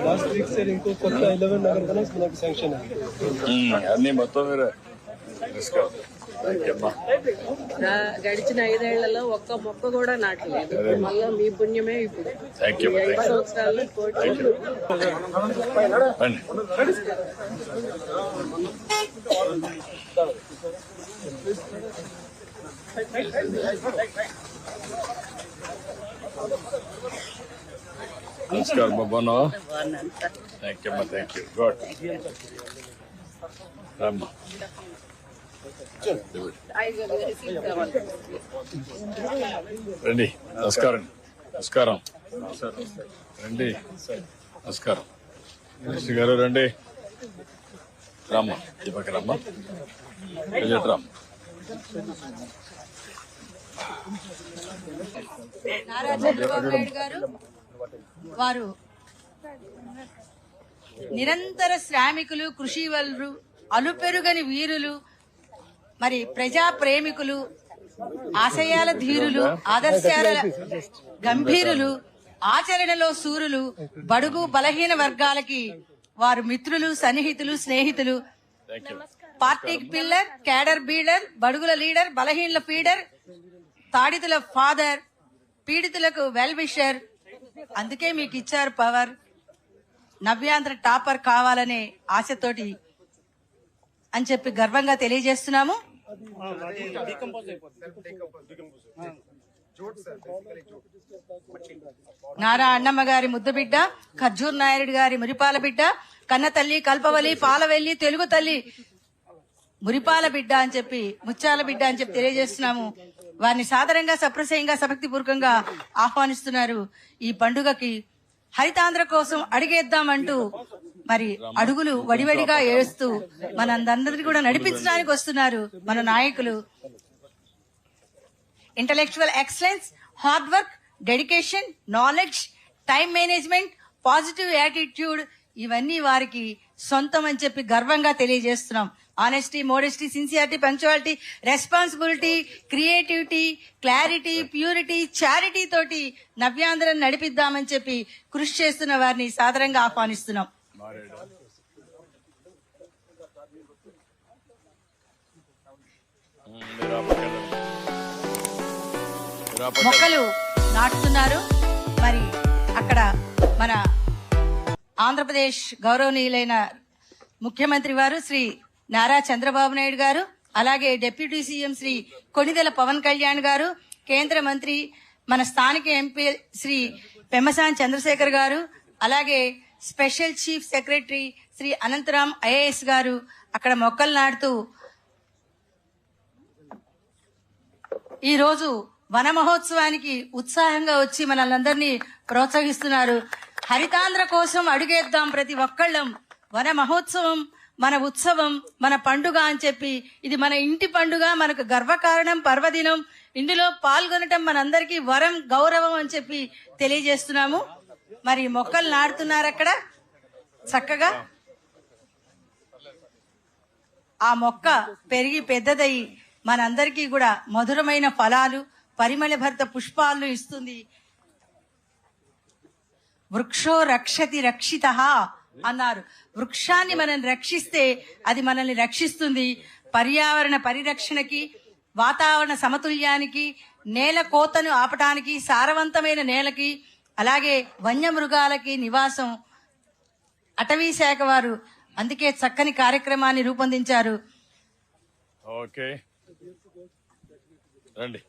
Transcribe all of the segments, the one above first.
Last week sir ఇంకో కొత్త 11 Nagar connect మనకు శాంక్షన్ అన్ని మొత్తం మీరు గడిచిన 5 ఏళ్లలో ఒక్క మొక్క కూడా నాటలేదు. మళ్ళా మీ పుణ్యమే ఇప్పుడు 5 సంవత్సరాలు నమస్కారం బాబా. థ్యాంక్ యూ అమ్మా. Thank you. గుడ్ అమ్మా. రండి. నమస్కారం. నమస్కారం. రండి. నమస్కారం. మినిస్టర్ గారు రండి. రామ్మ ఈ పక్క రమ్మ. రామ్. నారా చంద్రబాబు నాయుడు గారు వారు నిరంతర శ్రామికులు, కృషివలురు, అలుపెరుగని వీరులు, మరి ప్రజా ప్రేమికులు, ఆశయాల ధీరులు, ఆదర్శాల గంభీరులు, ఆచరణలో సూరులు, బడుగు బలహీన వర్గాలకి వారు మిత్రులు, సన్నిహితులు, స్నేహితులు, పార్టీకి పిల్లర్, క్యాడర్ బీడర్, బడుగుల లీడర్, బలహీనల ఫీడర్, తాడితుల ఫాదర్, పీడితులకు వెల్ విషర్. అందుకే మీకు ఇచ్చారు పవర్. నవ్యాంధ్ర టాపర్ కావాలనే ఆశతోటి అని చెప్పి గర్వంగా తెలియజేస్తున్నాము. నారా అన్నమ్మ గారి ముద్దు బిడ్డ, ఖర్జూర్ నాయుడు గారి మురిపాల బిడ్డ, కన్న తల్లి, కల్పవల్లి, పాలవెల్లి, తెలుగు తల్లి, మురిపాల బిడ్డ అని చెప్పి, ముత్యాల బిడ్డ అని చెప్పి తెలియజేస్తున్నాము. వారిని సాదరంగా, సప్రశయంగా, సభక్తి పూర్వకంగా ఆహ్వానిస్తున్నారు. ఈ పండుగకి హరితాంధ్ర కోసం అడిగేద్దామంటూ మరి అడుగులు వడివడిగా ఏడుస్తూ మనందరినీ కూడా నడిపించడానికి వస్తున్నారు మన నాయకులు. Intellectual excellence, hard work, dedication, knowledge, time management, positive attitude ఇవన్నీ వారికి సొంతం అని చెప్పి గర్వంగా తెలియజేస్తున్నాం. Honesty, modesty, sincerity, punctuality, responsibility, creativity, clarity, purity, charity తోటి నవ్యాంధ్రను నడిపిద్దామని చెప్పి కృషి చేస్తున్న వారిని సాదరంగా ఆహ్వానిస్తున్నాం. మొక్కలు నాటుతున్నారు. మరి అక్కడ మన ఆంధ్రప్రదేశ్ గౌరవనీయులైన ముఖ్యమంత్రి వారు శ్రీ నారా చంద్రబాబు నాయుడు గారు, అలాగే డిప్యూటీ సీఎం శ్రీ కొణిదెల పవన్ కళ్యాణ్ గారు, కేంద్ర మంత్రి మన స్థానిక ఎంపీ శ్రీ పెమ్మసాని చంద్రశేఖర్ గారు, అలాగే special chief secretary Shri Anantharam IAS garu అక్కడ మొక్కలు నాటుతూ ఈ రోజు వన మహోత్సవానికి ఉత్సాహంగా వచ్చి మనల్ని ప్రోత్సహిస్తున్నారు. హరితాంధ్ర కోసం అడుగేద్దాం ప్రతి ఒక్కళ్ళం. వన మహోత్సవం మన ఉత్సవం, మన పండుగ అని చెప్పి ఇది మన ఇంటి పండుగ, మనకు గర్వకారణం, పర్వదినం. ఇందులో పాల్గొనటం మనందరికీ వరం, గౌరవం అని చెప్పి తెలియజేస్తున్నాము. మరి మొక్కలు నాటుతున్నారు అక్కడ చక్కగా. ఆ మొక్క పెరిగి పెద్దదయ్యి మనందరికీ కూడా మధురమైన ఫలాలు, పరిమళభరిత పుష్పాలను ఇస్తుంది. వృక్షో రక్షతి రక్షితః అన్నారు. వృక్షాన్ని మనం రక్షిస్తే అది మనల్ని రక్షిస్తుంది. పర్యావరణ పరిరక్షణకి, వాతావరణ సమతుల్యానికి, నేల కోతను ఆపటానికి, సారవంతమైన నేలకి, అలాగే వన్యమృగాలకి నివాసం అటవీ శాఖ వారు అందుకే చక్కని కార్యక్రమాన్ని రూపొందించారు. ఓకే రండి.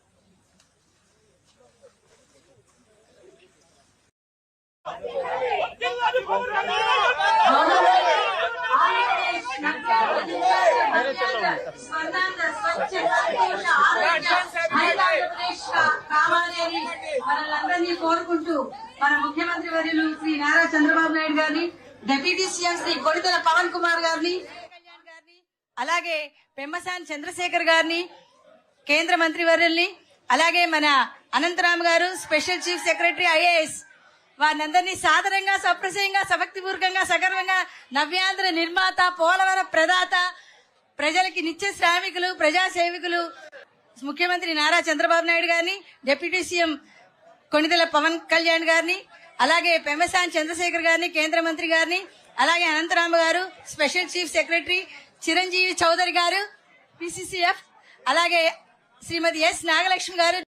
మనల్ని కోరుకుంటూ మన ముఖ్యమంత్రి వర్యులు శ్రీ నారా చంద్రబాబు నాయుడు గారిని, డిప్యూటీ సీఎం శ్రీ కొణిదెల పవన్ కుమార్ గారిని, అలాగే పెమ్మసాని చంద్రశేఖర్ గారిని, కేంద్ర మంత్రి వర్యుల్ని, అలాగే మన అనంతరామ్ గారు స్పెషల్ చీఫ్ సెక్రటరీ ఐఏఎస్ వారినందరినీ సాదరంగా, సప్రశయంగా, సభక్తిపూర్వకంగా, సగర్వంగా నవ్యాంధ్ర నిర్మాత, పోలవరం ప్రదాత, ప్రజలకి నిత్య శ్రామికులు, ప్రజా సేవకులు ముఖ్యమంత్రి నారా చంద్రబాబు నాయుడు గారిని, డిప్యూటీ సీఎం కొణిదెల పవన్ కళ్యాణ్ గారిని, అలాగే పెమ్మసాని చంద్రశేఖర్ గారిని, కేంద్ర మంత్రి గారిని, అలాగే Anantharama garu, special chief secretary Chiranjeevi Chaudhary garu, PCCF, అలాగే శ్రీమతి ఎస్ నాగలక్ష్మి గారు.